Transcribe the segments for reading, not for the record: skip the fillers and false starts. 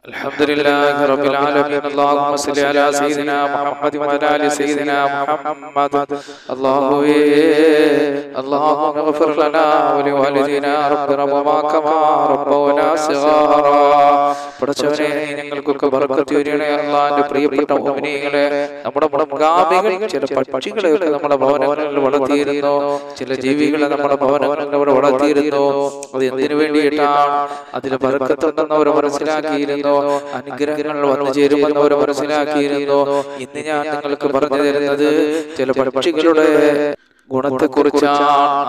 الحمد لله رب العالمين. اللهم صل على سيدنا محمد وعلى ال سيدنا محمد. اللهم اغفر لنا ولوالدينا ربنا كما ربونا صغارا. പടച്ചവനെ ഞങ്ങൾക്കൊക്കെ ബർക്കത്ത് ചെയ്യണേ അല്ലാഹുവിന്റെ പ്രിയപ്പെട്ട മുഅ്മിനീങ്ങളെ. നമ്മുടെ മുൻഗാമികൾ ചില പക്ഷികളെയൊക്കെ നമ്മുടെ ഭവനങ്ങളിൽ വളർത്തിയിരുന്നു, ചില ജീവികളെ നമ്മുടെ ഭവനങ്ങളിൽ വളർത്തിയിരുന്നു. അത് എന്തിനു വേണ്ടിയിട്ടാണ്? അതിൽ ബർക്കത്തുണ്ടെന്ന് അവർ മനസ്സിലാക്കിയിരുന്നു, അനുഗ്രഹങ്ങൾ വന്നു ചേരുമെന്ന് അവർ മനസ്സിലാക്കിയിരുന്നു. ഇന്ന് ഞാൻ നിങ്ങൾക്ക് പറഞ്ഞു തരുന്നത് ചില പക്ഷികളുടെ ഗുണത്തെക്കുറിച്ചാണ്.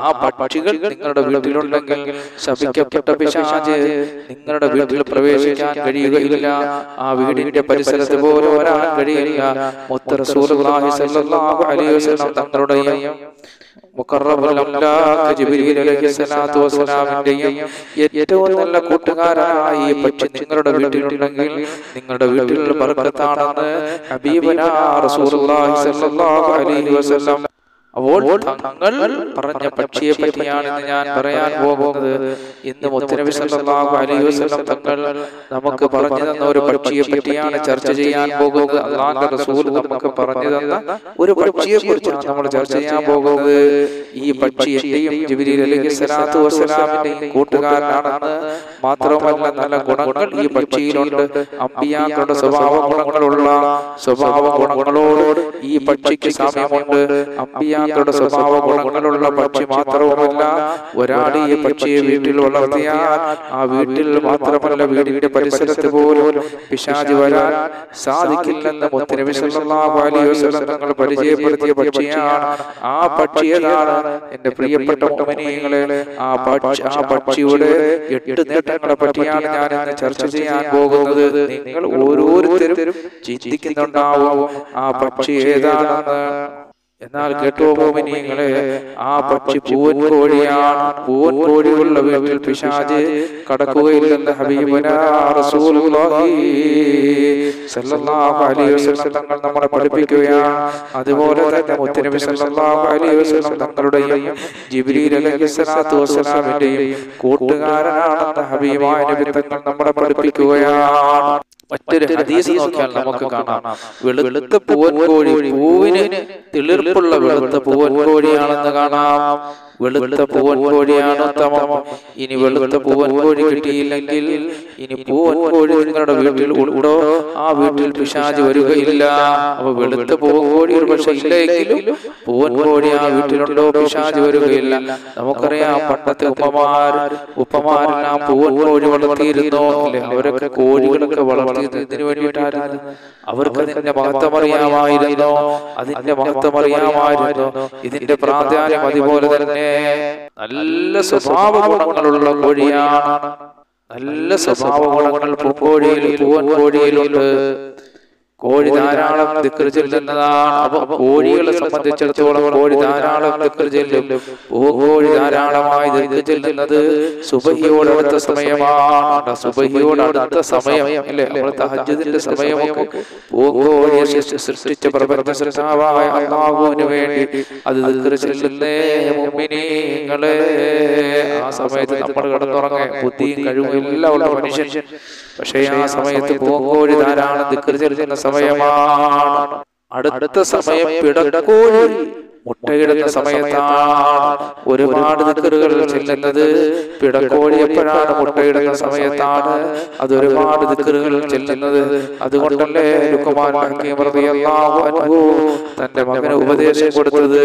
ആ പക്ഷികൾ നിങ്ങളുടെ വീട്ടിലുണ്ടെങ്കിൽ ശപിക്കപ്പെട്ട പിശാച് നിങ്ങളുടെ വീട്ടിൽ പ്രവേശിക്കാൻ കഴിയുകയില്ല, ആ വീടിന്റെ പരിസരത്ത് പോലും വരാൻ കഴിയില്ല. മുത്ത് റസൂലുള്ളാഹി സ്വല്ലല്ലാഹു അലൈഹി വസല്ലം തങ്ങളുടെയും മുഖറബുൽ അംലാഖ് ജിബ്രീൽ അലൈഹിസ്സലാത്തു വസ്സലാമിന്റെയും ഏറ്റവും നല്ല കൂട്ടുകാരനായി ഈ പക്ഷി നിങ്ങളുടെ വീട്ടിലുണ്ടെങ്കിൽ നിങ്ങളുടെ വീട്ടിൽ ബർക്കത്താണെന്ന് ഹബീബനാ റസൂലുള്ളാഹി സ്വല്ലല്ലാഹു അലൈഹി വസല്ലം. അപ്പോൾ തങ്ങൾ പറഞ്ഞ പക്ഷിയെ പറ്റിയാണ് ഇന്ന് ഞാൻ പറയാൻ പോകുന്നത്. ഇന്ന് മുത്തനബി സല്ലല്ലാഹു അലൈഹി വസല്ലം തങ്ങൾ നമുക്ക് പറഞ്ഞു തന്ന ഒരു പക്ഷിയെ പറ്റിയാണ് ചർച്ച ചെയ്യാൻ പോകുന്നത്. അല്ലാഹുവിന്റെ റസൂൽ നമുക്ക് പറഞ്ഞു തന്ന ഒരു പക്ഷിയെ കുറിച്ചാണ് നമ്മൾ ചർച്ച ചെയ്യാൻ പോകുന്നത്. ഈ പക്ഷി എന്റെയും ജിബ്രീൽ അലൈഹിസ്സലാത്തു വസ്സലാമിന്റെയും കൂട്ടുകാരനാണെന്ന് മാത്രമല്ല, നല്ല ഗുണങ്ങൾ ഈ പക്ഷിയിലുണ്ട്. അമ്പിയാക്കളുടെ സ്വഭാവ ഗുണങ്ങളോട് ഈ പക്ഷിക്ക് സാമ്യമുണ്ട്. അമ്പിയാക്കളുടെ സ്വഭാവ ഗുണങ്ങളുള്ള പക്ഷി മാത്രവുമല്ല, ഒരാൾ ഈ പക്ഷിയെ വീട്ടിൽ വളർത്തിയാൽ ആ വീട്ടിൽ മാത്രമല്ല വീടിന്റെ പരിസരത്ത് പോലും പിശാച് വരാൻ സാധിക്കില്ലെന്ന് മുത്തനബി സല്ലല്ലാഹു അലൈഹി വസല്ലം തങ്ങൾ പരിചയപ്പെടുത്തിയ പക്ഷിയാണ്. ആ പക്ഷി ഏതാണ് എന്റെ പ്രിയപ്പെട്ട മുഅ്മിനീങ്ങളെ? ആ പക്ഷിയുടെ 8 നേട്ടങ്ങളെ പറ്റിയാണ് ഞാൻ ഇന്ന് ചർച്ച ചെയ്യാൻ പോകുന്നത്. നിങ്ങൾ ഓരോരുത്തരും ചിന്തിക്കുന്നുണ്ടാവും ആ പക്ഷി ഏതാണെന്ന്. എന്നാൽ കേട്ടോ മുഅ്മിനീങ്ങളെ, ആ പക്ഷി പൂവൻ കോഴിയാണ്. പൂവൻ കോഴിയുള്ള വീട്ടിൽ പിശാച് കടക്കുകയില്ലെന്ന് ഹബീബനാ റസൂലുള്ളാഹി സ്വല്ലല്ലാഹു അലൈഹി വസല്ലം തങ്ങൾ നമ്മളെ പഠിപ്പിക്കുകയാണ്. അതുപോലെ തന്നെ മുത്തനബി സ്വല്ലല്ലാഹു അലൈഹി വസല്ലം തങ്ങളുടെയും ജിബ്രീൽ അലൈഹിസ്സലാത്തു വസ്സലാമിന്റെയും കൂട്ടുകാരനാണെന്ന് ഹബീബായ നബി തങ്ങൾ നമ്മളെ പഠിപ്പിക്കുകയാണ്. മറ്റൊരു ഹദീസ് നോക്കിയാൽ നമുക്ക് കാണാം, വെളുത്ത പൂവൻ കോഴി, പൂവിന് തിളിർപ്പുള്ള വെളുത്ത പൂവൻ കോഴിയാണെന്ന് കാണാം. വെളുത്ത പൂവൻ കോഴിയാണ് ഉത്തമം. ഇനി വെളുത്ത പൂവൻ കോഴി കിട്ടിയില്ലെങ്കിൽ ഇനി പൂവൻ കോഴി നിങ്ങളുടെ വീട്ടിൽ ഉണ്ടോ, ആ വീട്ടിൽ പിശാച് വരികയില്ല. അപ്പൊ വെളുത്ത പൂവൻ കോഴി ഒരു പക്ഷെ ഇല്ലെങ്കിലും പൂവൻ കോഴി ആ വീട്ടിലുണ്ടോ, പിശാച് വരികയില്ല. നമുക്കറിയാം, പണ്ടത്തെ ഉപ്പമാരെല്ലാം പൂവൻ കോഴി വളർത്തിയിരുന്നു അല്ലെ? അവരൊക്കെ കോഴികളൊക്കെ വളർത്തിയത് ഇതിനു വേണ്ടിയിട്ടായിരുന്നു. അവർക്ക് അതിന്റെ മഹത്വം അറിയാമായിരുന്നു, ഇതിന്റെ പ്രാധാന്യം. അതുപോലെ തന്നെ നല്ല സ്വഭാവ ഗുണങ്ങളുള്ള കോഴിയാണ്. നല്ല സ്വഭാവ ഗുണങ്ങൾ പൂവൻ കോഴിയിലുണ്ട്. കോഴി ധാരാളം ദിക്ർ ചൊല്ലുന്നതാണ്. അപ്പൊ കോഴികളെ സംബന്ധിച്ചിടത്തോളം കോഴി ധാരാളം ദിക്ർ ചൊല്ലും. കോഴി ധാരാളമായി ദിക്ർ ചൊല്ലുന്നത് സുബഹിയോടടുത്ത സമയമാണ്. സുബഹിയോടടുത്ത സമയം അല്ലെ, നമ്മൾ തഹജ്ജുദിന്റെ സമയമൊക്കെ കോഴിയെ സൃഷ്ടിച്ച പ്രപഞ്ച സൃഷ്ടാവായ അല്ലാഹുവിന് വേണ്ടി അത് ദിക്ർ ചൊല്ലുന്നേ മുഅ്മിനീങ്ങളെ. ആ സമയത്ത് നമ്മൾ കിടന്നുറങ്ങാൻ ബുദ്ധിയും കഴിവും എല്ലാം ഉള്ള മനുഷ്യൻ, പക്ഷേ ആ സമയത്ത് കോഴി ധാരാളം ദിക്ർ ചൊല്ലുന്ന സമയമാണ്. അടുത്ത സമയം പിടക്കോഴി മുട്ടയിടുന്ന സമയത്താണ്. ഒരുപാട് ദിക്റുകൾ ചെല്ലുന്നത് പിടക്കോഴി എപ്പോഴാണ്? മുട്ടയിടുന്ന സമയത്താണ്. അത് ഒരുപാട് ദിക്റുകൾ ചെല്ലുന്നത്. അതുകൊണ്ടല്ലേ ലുഖ്മാൻ ഹക്കീം റളിയല്ലാഹു അൻഹു തന്റെ മകന് ഉപദേശം കൊടുത്തത്,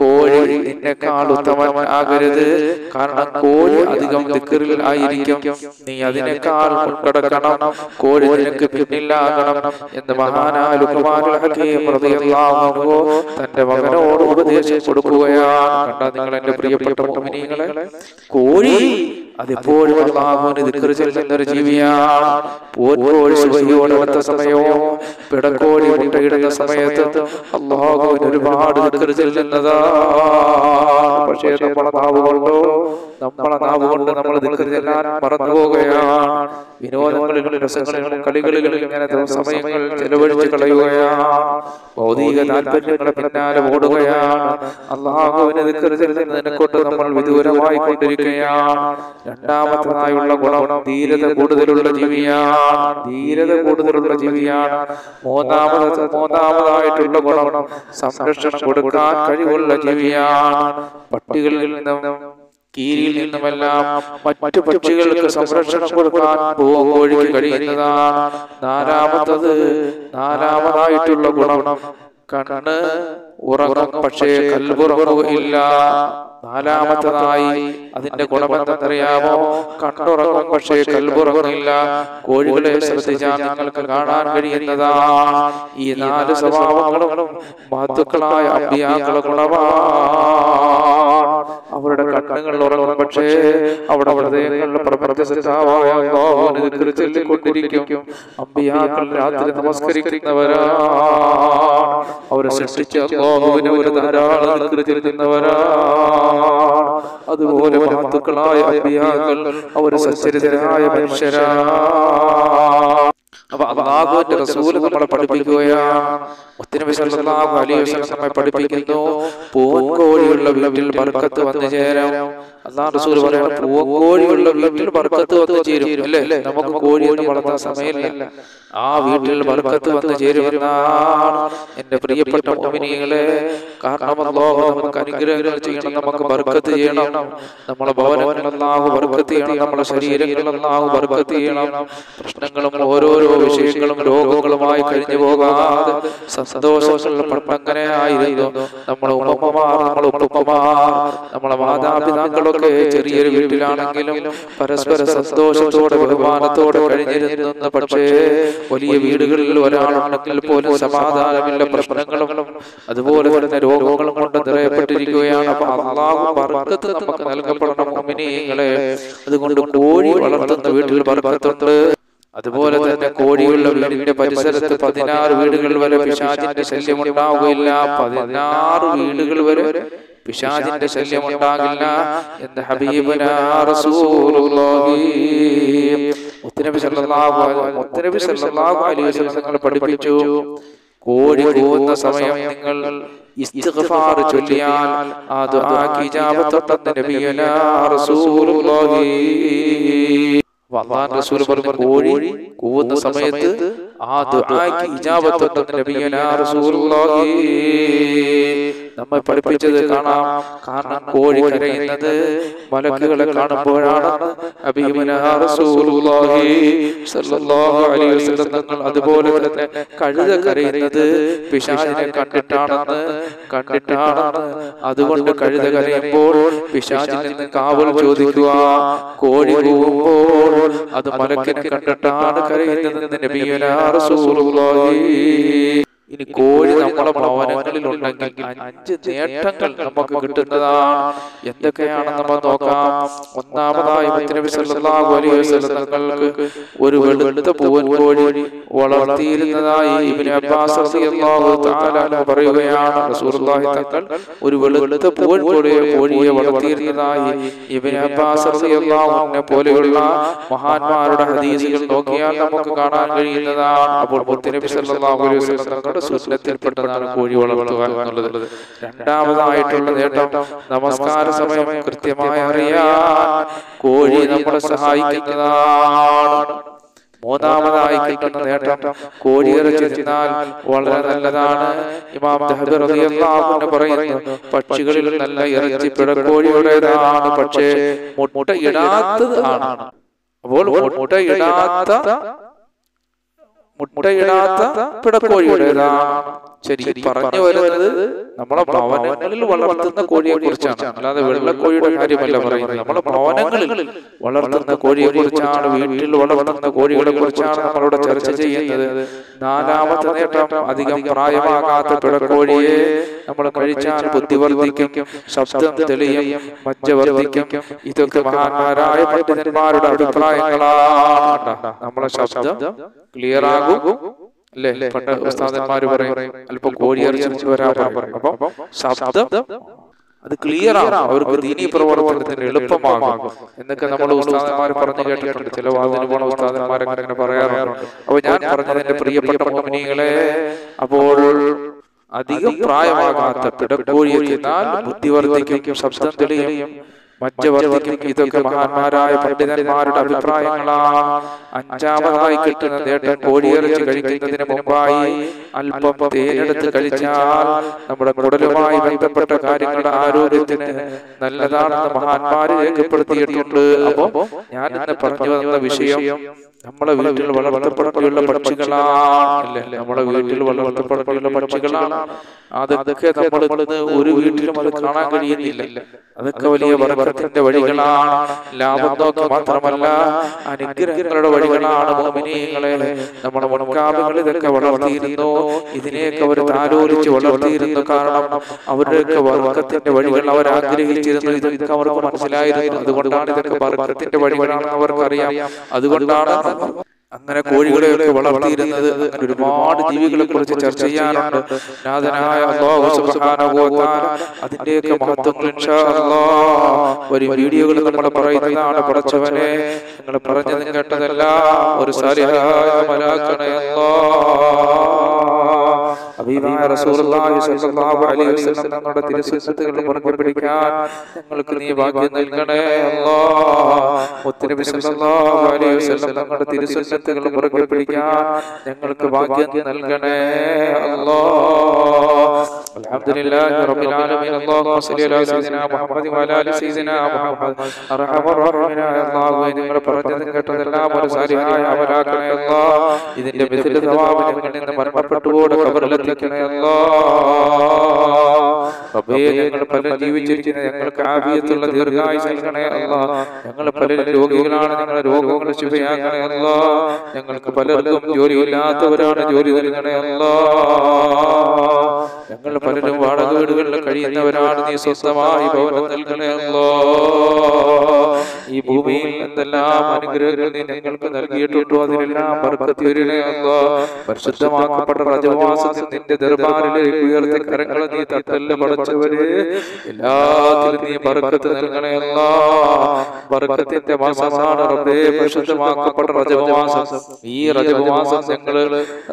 കോഴി നിന്നെക്കാൾ ഉത്തമനാകരുത്, കാരണം കോഴി അധികം ദിക്റിൽ ആയിരിക്കും, നീ അതിനേക്കാൾ മുൻകടക്കണം, കോഴി നിനക്ക് പിന്നിലാകണം എന്ന് മഹാനായ ലുഖ്മാൻ ഹക്കീം റളിയല്ലാഹു അൻഹു തന്റെ മകനോട് ഉപദേശം കൊടുക്കുകയാണ്. കണ്ടാ നിങ്ങൾ എന്റെ പ്രിയപ്പെട്ട മുഅ്മിനീങ്ങളെ, കോഴി അതെപ്പോഴും അല്ലാഹുവിനെ ദിക്ർ ചൊല്ലുന്ന ഒരു ജീവിയാണ്. കോഴി സുബഹിയോടടുത്ത സമയവും പിടക്കോഴി മുട്ടയിടുന്ന സമയത്ത് അല്ലാഹുവിന് ഒരുപാട് ദിക്ർ ചെല്ലുന്നതാ. പക്ഷേ നമ്മളെ നാവ് കൊണ്ട് നമ്മൾ ദിക്ർ ചെല്ലാൻ മറന്നു പോവുകയാണ്. വിനോദങ്ങളിലും രസങ്ങളിലും കളികളിലും ഇങ്ങനെ സമയങ്ങൾ ചെലവഴിച്ച് കളയുകയാണ്. ഭൗതിക താല്പര്യങ്ങളുടെ പിന്നാലെ ഓടുകയാണ്. അല്ലാഹുവിനെ ദിക്ർ ചെല്ലുന്നതിനെ കൊണ്ട് നമ്മൾ വിദൂരമായി കൊണ്ടിരിക്കുകയാണ്. രണ്ടാമത്തേതായുള്ള ഗുണം ധീരത കൂടുതലുള്ള ജീവിയാണ്. മൂന്നാമതായിട്ടുള്ള ഗുണം സംരക്ഷണം കൊടുക്കാൻ കഴിവുള്ള ജീവിയാണ്. പട്ടികളിൽ നിന്നും കീരിയിൽ നിന്നുമെല്ലാം മറ്റു പക്ഷികൾക്ക് സംരക്ഷണം കൊടുക്കാൻ പൂവങ്കോഴിക്ക് കഴിയുന്നതാണ്. നാലാമതായിട്ടുള്ള ഗുണം കണ്ണ് ഉറങ്ങും പക്ഷേ കൽബുറങ്ങുകയില്ല. നാലാമത്തതായി അതിന്റെ ഗുണമെന്തെന്നറിയാമോ? കണ്ണുറങ്ങും പക്ഷേ കൽബുറങ്ങില്ല. കോഴികളെ ശ്രദ്ധിച്ചാൽ നിങ്ങൾക്ക് കാണാൻ കഴിയുന്നതാണ് ഈ 4 സ്വഭാവങ്ങളും മഹത്തുക്കളായ അമ്പിയാക്കളുടെ ഗുണമാണ്. അവരുടെ കണ്ണുകൾ ഉറങ്ങും പക്ഷേ അവിടെ ഹൃദയങ്ങളുടെ പ്രപഞ്ചസിദ്ധാവായ അല്ലാഹുവിനെ ദിക്ർ ചൊല്ലിക്കൊണ്ടിരിക്കും. അമ്പിയാക്കൾ രാത്രി നമസ്കരിക്കുന്നവരാണ്. അവരെ സൃഷ്ടിച്ച അല്ലാഹുവിനെ ഒരു ധാരാളം ദിക്ർ ചൊല്ലുന്നവരാണ്. അതുപോലെ മഹത്തുക്കളായ അമ്പിയാക്കൾ അവർ സച്ചരിതരായ മനുഷ്യരാണ്. അപ്പൊ അല്ലാഹുവിന്റെ റസൂൽ നമ്മളെ പഠിപ്പിക്കുകയാണ്. മുത്തുനബി സല്ലല്ലാഹു അലൈഹി വസല്ലം നമ്മെ പഠിപ്പിക്കുന്നു, പൂവൻകോഴിയുള്ള വീട്ടിൽ ബർക്കത്ത് വന്നു ചേരാം. അല്ലാഹു റസൂൽ പറയുന്നു, പൂവൻകോഴിയുള്ള വീട്ടിൽ ബർക്കത്ത് വന്നു ചേരും. അല്ലേ? നമുക്ക് കോഴിയൊന്നും വളർത്താൻ സമയമില്ല. ആ വീട്ടിൽ ബർക്കത്ത് വന്നു ചേരുമെന്നാണ് എന്റെ പ്രിയപ്പെട്ട മുഅ്മിനീങ്ങളെ. കാരണം അല്ലാഹു നമുക്ക് അനുഗ്രഹങ്ങൾ ചെയ്യണം, നമുക്ക് ബർക്കത്ത് ചെയ്യണം. നമ്മളെ ഭവനങ്ങൾ അല്ലാഹു ബർക്കത്ത് ചെയ്യണം, നമ്മുടെ ശരീരങ്ങൾ അല്ലാഹു ബർക്കത്ത് ചെയ്യണം. പ്രശ്നങ്ങളും ഓരോരോ വിഷയങ്ങളും രോഗങ്ങളുമായി കഴിഞ്ഞു പോകാതെ സന്തോഷങ്ങളുടെ പട്ടങ്ങനെ ആയിരുന്നു നമ്മളെ ഉമ്മമാർ, നമ്മളെ ഉപ്പമാർ, നമ്മളെ മാതാപിതാക്കളൊക്കെ. ചെറിയൊരു വീട്ടിലാണെങ്കിലും പരസ്പര സന്തോഷത്തോടെ ബഹുമാനത്തോടെ കഴിഞ്ഞിരുന്നു. പക്ഷേ വലിയ വീടുകളിൽ ഒരാളാണെങ്കിൽ പോലും സമാധാനമില്ല, പ്രശ്നങ്ങളും അതുപോലെ തന്നെ രോഗങ്ങളും കൊണ്ട് നിറയപ്പെട്ടിരിക്കുകയാണ്. അപ്പൊ അല്ലാഹു ബർക്കത്ത് നമുക്ക് നൽകപ്പെടണം മുഅ്മിനീങ്ങളെ. അതുകൊണ്ട് കോഴി വളർത്തുന്ന വീട്ടിൽ ബർക്കത്തുണ്ട്. അതുപോലെ തന്നെ കോഴിയുള്ള വീടിന്റെ പരിസരത്ത് 16 വീടുകൾ വരെ പിശാചിന്റെ ശല്യം ഉണ്ടാവുകയില്ല. 16 വീടുകൾ വരെ പിശാചിന്റെ ശല്യം ഉണ്ടാകില്ല എന്ന് ഹബീബനാ റസൂലുള്ളാഹി മുത്തുനബി സല്ലല്ലാഹു അലൈഹി വസല്ലം പഠിപ്പിച്ചു. കോഴി കൂവുന്ന സമയം നിങ്ങൾ ഇസ്തിഗ്ഫാർ ചൊല്ലിയാൽ ആ ദുആക്ക് ഇജാബത്തുണ്ടെന്ന് നബിയനാ റസൂലുള്ളാഹി. അല്ലാഹുവിന്റെ റസൂൽ പറഞ്ഞു, കോഴി കൂവുന്ന സമയത്ത് ആ ദുആക്ക് ഇജാബത്തുണ്ടെന്ന് നബിയനാ റസൂലുള്ളാഹി നമ്മെ പഠിപ്പിച്ചത് കാണാം. കാരണം കോഴി കരയുന്നത് മലക്കുകളെ കാണുമ്പോഴാണ് ഹബീബനാ റസൂലുള്ളാഹി സ്വല്ലല്ലാഹു അലൈഹി വസല്ലം. അതുപോലെ തന്നെ കഴുത കരയുന്നത് പിശാചിനെ കണ്ടിട്ടാണെന്ന്. അതുകൊണ്ട് കഴുത കരയുമ്പോൾ പിശാചിൽ നിന്ന് കാവൽ ചോദിക്കുക. കോഴി കൂവുമ്പോൾ അത് മലക്കിനെ കണ്ടിട്ടാണ് കരയുന്നതെന്ന് നബിയനാ റസൂലുള്ളാഹി. ഇനി കോഴി നമ്മളെ ഭവനങ്ങളിൽ ഉണ്ടെങ്കിൽ 5 നേട്ടങ്ങൾ നമുക്ക് കിട്ടുന്നതാണ്. എന്തൊക്കെയാണെന്ന് നമ്മൾ നോക്കാം. ഒന്നാമതായി മുത്തുനബി സല്ലല്ലാഹു അലൈഹി വസല്ലം തങ്ങൾക്ക് ഒരു വെളുത്ത പൂവൻ കോഴി വളർത്തിയിരുന്നതായി ഇബ്നു അബ്ബാസ് റളിയല്ലാഹു തആല അൻഹു പറയുകയാണ്. റസൂലുള്ളാഹി തങ്ങൾ ഒരു വെളുത്ത പൂവൻ കോഴിയെ വളർത്തിയിരുന്നതായി ഇബ്നു അബ്ബാസ് റളിയല്ലാഹു അൻഹു പോലെയുള്ള മഹാന്മാരുടെ ഹദീസുകൾ നോക്കിയാൽ നമുക്ക് കാണാൻ കഴിയുന്നതാണ്. അപ്പോൾ മുത്തുനബി സല്ലല്ലാഹു അലൈഹി വസല്ലം സുന്നത്തിൽപ്പെട്ടതാണ് കോഴി വളർത്തുക എന്നുള്ളത്. രണ്ടാമതായിട്ടുള്ള നേട്ടം, നമസ്കാര സമയം കൃത്യമായി അറിയാൻ കോഴി നമ്മളെ സഹായിക്കുന്നതാണ്. മൂന്നാമതായി കിട്ടുന്ന നേട്ടം, കോഴിയിറച്ചി തിന്നാൽ വളരെ നല്ലതാണ്. ഇമാം ദഹബി റളിയല്ലാഹു അൻഹു പറയുന്നു, പക്ഷികളിൽ നല്ല ഇറച്ചി പിടക്കോഴിയുടേതാണ്, പക്ഷേ മുട്ടയിടാത്തത് ആണ്. അപ്പോൾ മുട്ടയിടാത്ത പിടക്കോഴിയുടേതാണ്. ശരി, പറഞ്ഞു വരുന്നത് നമ്മളെ ഭവനങ്ങളിൽ വളർത്തുന്ന കോഴിയെ കുറിച്ചാണ്, അല്ലാതെ വെള്ളക്കോഴിയുടെ കാര്യമല്ല പറയുന്നത്. നമ്മളെ ഭവനങ്ങളിൽ വളർത്തുന്ന കോഴിയെ കുറിച്ചാണ്, വീട്ടിൽ വളർത്തുന്ന കോഴികളെ കുറിച്ചാണ് നമ്മളിവിടെ ചർച്ച ചെയ്യുന്നത്. നാലാമത്തെ നേട്ടം, അധികം പ്രായമാകാത്ത പിടക്കോഴിയെ നമ്മൾ കഴിച്ചാൽ ബുദ്ധി വർദ്ധിക്കും, ശബ്ദം തെളിയും, മജ്ജ വർദ്ധിക്കും. ഇതൊക്കെ മഹാന്മാരായ പണ്ഡിതന്മാരുടെ അഭിപ്രായങ്ങളാണ്. നമ്മളെ ശബ്ദം ക്ലിയർ ആകും, അല്ലേ? പണ്ട് ഉസ്താദന്മാര് പറയും അല്പം കോഴിയിറച്ചി വരാൻ പറയും. അപ്പൊ ശബ്ദം അത് ക്ലിയർ ആവും, അവർക്ക് ദീനീ പ്രവർത്തനത്തിന് എളുപ്പമാകും എന്നൊക്കെ നമ്മൾ ഉസ്താദന്മാർ പറഞ്ഞു കേട്ടിട്ടുണ്ട്. ചില വാതിന് പോണ ഉസ്താദന്മാരൊക്കെ അങ്ങനെ പറയാറുണ്ട്. അപ്പൊ ഞാൻ പറഞ്ഞതിന്റെ പ്രിയപ്പെട്ട മുഅ്മിനീങ്ങളെ, അപ്പോൾ അധികം പ്രായമാകാത്ത പിടക്കോഴിയെ തിന്നാൽ ബുദ്ധിവർദ്ധിക്കും, ശബ്ദം തെളിയും, മജ്ജവർദ്ധിക്കും. ഇതൊക്കെ മഹാന്മാരായ പണ്ഡിതന്മാരുടെ അഭിപ്രായങ്ങളാണ്. അഞ്ചാമതായി കിട്ടുന്ന നേട്ടം, കോഴിയിറച്ചി കഴിക്കുന്നതിന് മുമ്പായി അല്പം തേനെടുത്ത് കഴിച്ചാൽ നമ്മുടെ കുടലുമായി ബന്ധപ്പെട്ട കാര്യങ്ങളുടെ ആരോഗ്യത്തിന് നല്ലതാണെന്ന് മഹാന്മാര് രേഖപ്പെടുത്തിയിട്ടുണ്ട്. അപ്പോ ഞാൻ ഇന്ന് പറഞ്ഞു വന്ന വിഷയം നമ്മളെ വീട്ടിൽ വളർത്തപ്പെട്ടുള്ള പക്ഷികളാണ്. നമ്മളെ വീട്ടിൽ വളർത്തപ്പെട്ടുള്ള പക്ഷികളാണ്. അതൊക്കെ നമ്മൾ ഇന്ന് ഒരു വീട്ടിലും അത് കാണാൻ കഴിയുന്നില്ല. അതൊക്കെ വലിയ ബർക്കത്തിന്റെ വഴികളാണ്. ലാഭം നോക്കി മാത്രമല്ല, അനുഗ്രഹങ്ങളുടെ വഴികളാണ്. മുഅ്മിനീങ്ങളെ, നമ്മുടെ മുൻഗാമികൾ ഇതൊക്കെ വളർത്തിയിരുന്നു. ഇതിനെയൊക്കെ അവർ താലോലിച്ച് വളർത്തിയിരുന്നു. കാരണം അവരുടെയൊക്കെ ബർക്കത്തിന്റെ വഴികൾ അവർ ആഗ്രഹിച്ചിരുന്നു. ഇതൊക്കെ അവർക്ക് മനസ്സിലായിരുന്നു. അതുകൊണ്ടാണ് ഇതൊക്കെ ബർക്കത്തിന്റെ വഴികളാണെന്ന് അവർക്കറിയാം. അതുകൊണ്ടാണ് അങ്ങനെ കോഴികളെയൊക്കെ വളർത്തിയിരുന്നത്. അങ്ങനെ ഒരുപാട് ജീവികളെ കുറിച്ച് ചർച്ച ചെയ്യാനുണ്ട്. നാഥനായ അല്ലാഹു സുബ്ഹാനഹു വ തആല അതിന്റെയൊക്കെ മഹത്വങ്ങൾ ഇൻഷാ അല്ലാഹ് ഒരു വീഡിയോകൾ നമ്മൾ പറയുന്നതാണ്. പടച്ചവനെ, നിങ്ങൾ പറഞ്ഞതും കേട്ടതെല്ലാം ഒരു സാലിഹായ മലാക്കണേ അല്ലാഹ്. ഹബീബായ റസൂലുള്ളാഹി സ്വല്ലല്ലാഹു അലൈഹി വസല്ലം തങ്ങളുടെ തിരുസുന്നത്തുകൾ മുറുകെ പിടിക്കാൻ ഞങ്ങൾക്ക് നീ ഭാഗ്യം നൽകണേ അല്ലാഹ്. മുത്തുനബി സ്വല്ലല്ലാഹു അലൈഹി വസല്ലം തങ്ങളുടെ തിരുസുന്നത്തുകൾ മുറുകെ പിടിക്കാൻ ഞങ്ങൾക്ക് ഭാഗ്യം നൽകണേ അല്ലാഹ്. അൽഹംദുലില്ലാഹി റബ്ബിൽ ആലമീൻ. അല്ലാഹുമ്മ സ്വല്ലി അലാ സയ്യിദിനാ മുഹമ്മദ് വ അലാ ആലി സയ്യിദിനാ മുഹമ്മദ്. അർഹമർ റഹീമായ അല്ലാഹു, നിങ്ങൾ പറഞ്ഞതും കേട്ടതെല്ലാം ഒരു സാലിഹായ അമലാക്കണേ അല്ലാഹ്. ഇതിന്റെ മിസ്ൽ സവാബ് ഞങ്ങളിൽ നിന്ന് മരണപ്പെട്ടുപോടെ ഖബറിലെത്തിക്കണേ അല്ലാഹ്. റബ്ബേ, ഞങ്ങൾ പലരും ജീവിച്ചിരിക്കുന്ന ഞങ്ങൾക്ക് ആഫിയത്തുള്ള ദീർഘായുസ്സ് നൽകണേ അല്ലാഹ്. ഞങ്ങൾ പലരും രോഗികളാണ്, ഞങ്ങളുടെ രോഗങ്ങൾ ശിഫയാക്കണേ അല്ലാഹ്. ഞങ്ങൾക്ക് പലർക്കും ജോലിയില്ലാത്തവരാണ്, ജോലി നൽകണേ അല്ലാഹ്. ഞങ്ങൾ പലരും വാടക വീടുകളിൽ കഴിയുന്നവരാണ്, നീ സ്വസ്ഥമായി ഭവനം നൽകണേ അല്ലാഹ്. ഈ ഭൂമിയിൽ എന്തെല്ലാം അനുഗ്രഹങ്ങൾ നീ ഞങ്ങൾക്ക് നൽകിയിട്ടുണ്ടോ അതിനെല്ലാം ബർക്കത്ത് വരണേ അല്ലാഹ്. പരിശുദ്ധമാക്കപ്പെട്ട റജബ് മാസത്തിൽ നിന്റെ ദർബാറിലേക്ക് ഉയർത്തി കരങ്ങൾ നീ തട്ടല് പടച്ചവരെ, എല്ലാത്തിലും നീ ബർക്കത്ത് നൽകണേ അല്ലാഹ്. ബർക്കത്തിന്റെ മാസമാണ് റബ്ബേ പരിശുദ്ധമാക്കപ്പെട്ട റജബ് മാസം. ഈ റജബ് മാസം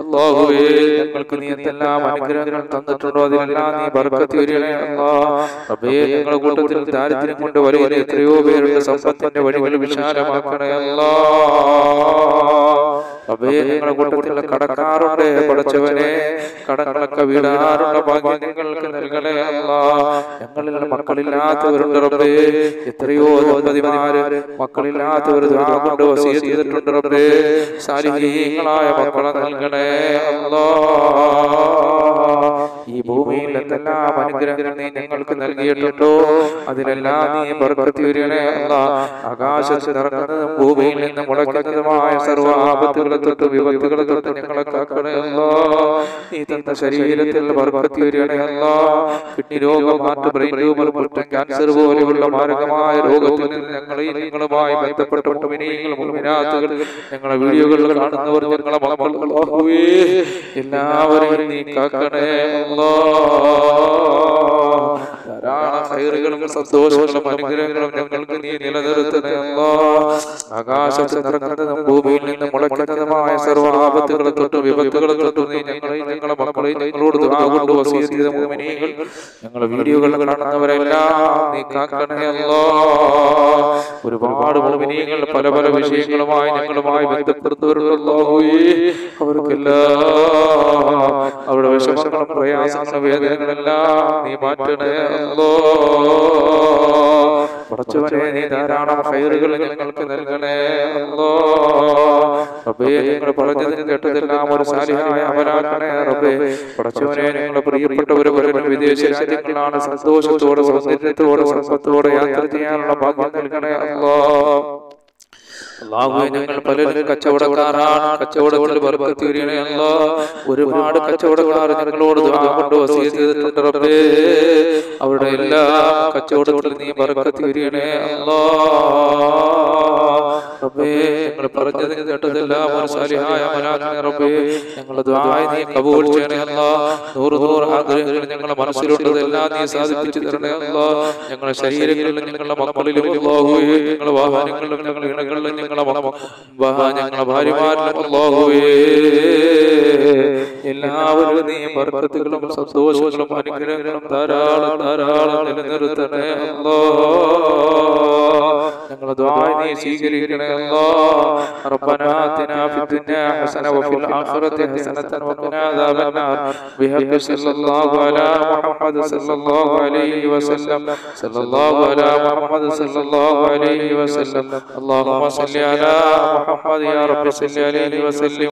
അല്ലാഹുവേ, ഞങ്ങൾക്ക് നീ എന്തെല്ലാം അനുഗ്രഹങ്ങൾ തന്നിട്ടുണ്ടോ അതിനെല്ലാം നീ ബർക്കത്ത് വരണേ അല്ലാഹ്. റബ്ബേ, ഞങ്ങളുടെ കൂട്ടത്തിൽ ദാരിദ്ര്യം കൊണ്ട് വലിയ എത്രയോ പേരുടെ സമ്പത്തിന്റെ വഴികൾ വിശാലമാക്കണേ അല്ലാഹ്. റബ്ബേ, ഞങ്ങളുടെ കൂട്ടത്തിലുള്ള കടക്കാറുണ്ട് പടച്ചവനെ, കടങ്ങളൊക്കെ വീടാറുള്ള ഭാഗ്യം ഞങ്ങൾക്ക് നൽകണേ അല്ലാഹ്. ഞങ്ങളിൽ മക്കളില്ലാത്തവരുണ്ട് റബ്ബേ, എത്രയോ ദമ്പതിമാര് മക്കളില്ലാത്തവർ ദുആ കൊണ്ട് വസിയത്ത് ചെയ്തിട്ടുണ്ട് റബ്ബേ. സാലിഹീങ്ങളായ മക്കളെ നൽകണേ അല്ലാഹ്. ഈ ഭൂമിയിൽ എന്തെല്ലാം അനുഗ്രഹങ്ങൾ നീ ഞങ്ങൾക്ക് നൽകിയിട്ടുണ്ടോ അതിലെല്ലാം നീ ബർക്കത്ത് വരണേ അല്ലാഹ്. ആകാശത്ത് ഇറങ്ങുന്നതും ഭൂമിയിൽ നിന്ന് മുളയ്ക്കുന്നതുമായ സർവ്വ ആപത്തുകളെ തൊട്ട് വിപത്തുകളെ തൊട്ട് ഞങ്ങളെ കാക്കണേ അല്ലാഹ്. നീ തന്ന ശരീരത്തിൽ ബർക്കത്ത് വരണേ അല്ലാഹ്. കിഡ്നി രോഗം, ഹാർട്ട്, ബ്രെയിൻ ട്യൂമർ, ക്യാൻസർ പോലെയുള്ള മാരകമായ രോഗത്തിൽ നിന്ന് ഞങ്ങളുമായി ബന്ധപ്പെട്ട മുഅ്മിനീങ്ങൾ, മുഅ്മിനാത്തുകൾ, ഞങ്ങളെ വീഡിയോകൾ കാണുന്നവർ, ഞങ്ങളെ മക്കൾ, അല്ലാഹുവേ, എല്ലാവരെയും നീ കാക്കണേ അല്ലാഹ്. ധാരാളം ഖൈറുകളും സന്തോഷങ്ങളും അനുഗ്രഹങ്ങളും ഞങ്ങൾക്ക് നീ നിലനിർത്തണേ അല്ലാഹ്. ആകാശത്ത് ഇറങ്ങുന്നതും ഭൂമിയിൽ നിന്ന് മുളയ്ക്കുന്നതുമായ സർവ്വ ആപത്തുകളെ തൊട്ട് വിപത്തുകളെ തൊട്ട് നീ ഞങ്ങളെയും ഞങ്ങളെ മക്കളെയും ഞങ്ങളോട് ദുആ കൊണ്ട് വസിയത്ത് ചെയ്ത മുഅ്മിനീങ്ങൾ, ഞങ്ങളെ വീഡിയോകൾ കാണുന്നവരെല്ലാം നീ കാക്കണേ അല്ലാഹ്. ഒരുപാട് മുഅ്മിനീങ്ങൾ പല പല വിഷയങ്ങളുമായി ഞങ്ങളുമായി ബന്ധപ്പെടുന്നവരുണ്ട് അല്ലാഹുവേ. അവർക്കെല്ലാം അവരുടെ വിഷമങ്ങളും പ്രയാസങ്ങളും വേദനകളെല്ലാം നീ മാറ്റണേ അല്ലാഹ്. പടച്ചവനെ, നീ ധാരാളം ഖൈറുകൾ ഞങ്ങൾക്ക് നൽകണേ അല്ലാഹ്. റബ്ബേ, ഞങ്ങൾ പറഞ്ഞതും കേട്ടതെല്ലാം ഒരു സാലിഹായ അമലാക്കണേ റബ്ബേ. പടച്ചവനെ, ഞങ്ങളുടെ പ്രിയപ്പെട്ടവര് പലരും വിദേശ രാജ്യങ്ങളാണ്, സന്തോഷത്തോടെ സൗന്ദര്യത്തോടെ സമ്പത്തോടെ യാത്ര ചെയ്യാനുള്ള ഭാഗ്യം നൽകണേ അല്ലാഹ്. അല്ലാഹുവേ ഞങ്ങൾ പലരും കച്ചവടക്കാരാണ്, കച്ചവടത്തിൽ ബർക്കത്ത് ചൊരിയണേ അല്ലാഹ്. ഒരുപാട് കച്ചവടക്കാർ ഞങ്ങളോട് ദുആ കൊണ്ട് വസിയത്ത് ചെയ്തിട്ടുണ്ട് റബ്ബേ. അവരുടെ എല്ലാ കച്ചവടത്തിൽ നീ ബർക്കത്ത് ചൊരിയണേ അല്ലാഹ്. റബ്ബേ ഞങ്ങൾ പറഞ്ഞത് കേട്ടതെല്ലാം സാലിഹായ അമലാക്കണേ റബ്ബേ. ഞങ്ങളുടെ ദുആ നീ കബൂൽ ചെയ്യണേ അല്ലാഹ്. നൂറ് ആഗ്രഹങ്ങൾ ഞങ്ങളുടെ മനസ്സിലുള്ളതെല്ലാം നീ സാധിപ്പിച്ചു തരണേ അല്ലാഹ്. ഞങ്ങളുടെ ശരീരങ്ങളിലും ഞങ്ങളുടെ മക്കളിലും അല്ലാഹുവേ, ഞങ്ങളുടെ വാഹനങ്ങളിലും ഞങ്ങളുടെ ഇണകളിലും ഞങ്ങളുടെ ഭാര്യമാരിലും അല്ലാഹുവേ, എല്ലാവരും നീ ബർക്കത്തുകളും സന്തോഷങ്ങളും അനുഗ്രഹങ്ങളും ധാരാളം നിലനിർത്തണേ അല്ലാഹ്. ഞങ്ങളുടെ ദുആ നീ സ്വീകരിക്കണേ അല്ലാഹ്. റബ്ബനാ ആതിനാ ഫിദ്ദുനിയാ ഹസന വഫിൽ ആഖിറതി ഹസനതൻ വഖിനാ അദാബന്നാർ ബിഹഖി സല്ലല്ലാഹു അലാ മുഹമ്മദ് സല്ലല്ലാഹു അലൈഹി വസല്ലം സല്ലല്ലാഹു അലാ മുഹമ്മദ് സല്ലല്ലാഹു അലൈഹി വസല്ലം. അല്ലാഹുമ്മ സല്ലി അലാ മുഹമ്മദ് യാ റബ്ബി സല്ലി അലൈഹി വസല്ലം.